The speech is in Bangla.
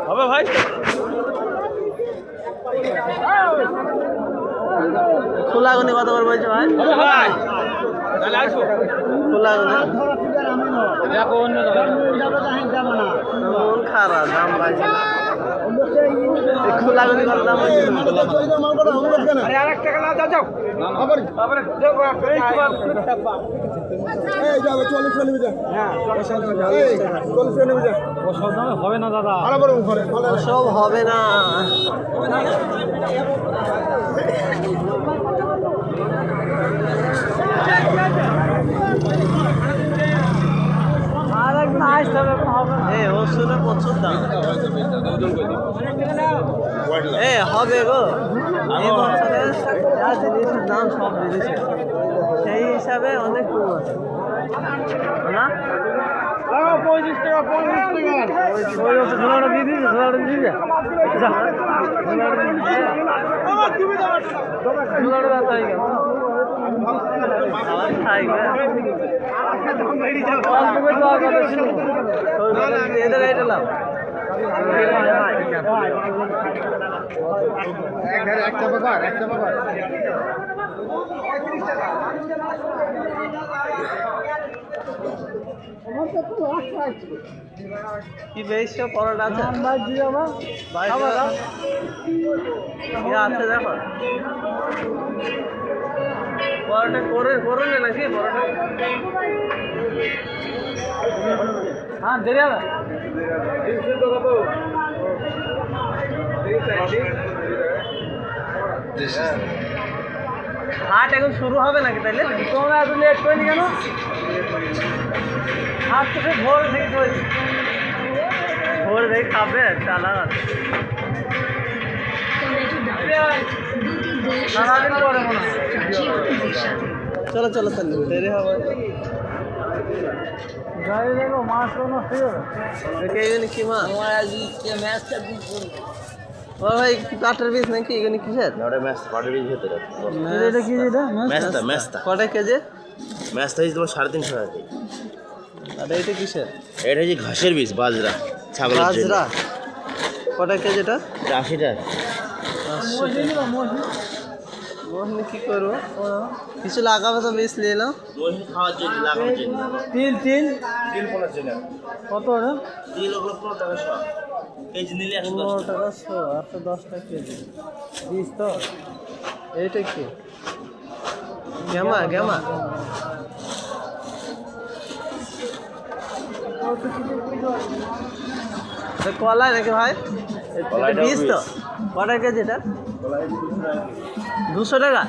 হবে ভাই খোলাগুনি কত করে বলছো ভাই? ভাই তাহলে আসো খোলাগুনি মন খারাপ দাম পাইছে না। খোলাগুনি কত দাম বলছো? আরেক টাকা না যাও আবার হবে না দাদা সব হবে না। ওষুধের প্রচুর দাম হবে গো। এই বছরে যা জিনিসের দাম সব বেড়েছে, সেই হিসাবে অনেক কম আছে না। 35 টাকা 35 টাকা দিয়ে দিয়েছে একটা ব্যাপার কি বেশি পরোটা আছে আছে দেখো পরোটা করে নে নাকি পরোটা। হ্যাঁ দেরি হবে হাট এখন শুরু হবে নাকি তাইলে? তোমরা এত লেট করিনি কেন? হাট তো ভোর থেকে চলছে, ভোর থেকে খাবে চালা সারাদিন পরে মনে হয়। চলো চলো তাহলে দেরি হবে। গাড়ি দেখো মাছ কোনো ফ্রি হবে দেখে এখানে কি মাছ? ও ভাই কাঠের বীজ নাকি এখানে কিসের? এটা কি এটা কটা কেজি? ম্যাচটা হয়েছে তোমার 350 টাকা। আর এইটা কিসের? এটা হচ্ছে ঘাসের বীজ, বাজরা, ছাগলের জন্য। বাজরা কটা কেজি এটা? 80 টাকা। মোহন কি করবো, কিছু লাগাবে তো বীজ নিয়ে নাও। খাওয়ার জন্য, লাগানোর জন্য। তিল পোনার জন্য। কত ওটা? তিল ওগুলো 15 টাকা শো। কেজি নিলে 110 15 টাকা। টাকা 100, 110 টাকা কেজি বীজ তো। এইটা কি গেমা কলাই নাকি ভাই? বীজ তো কটা কেজি এটা? 200 টাকা।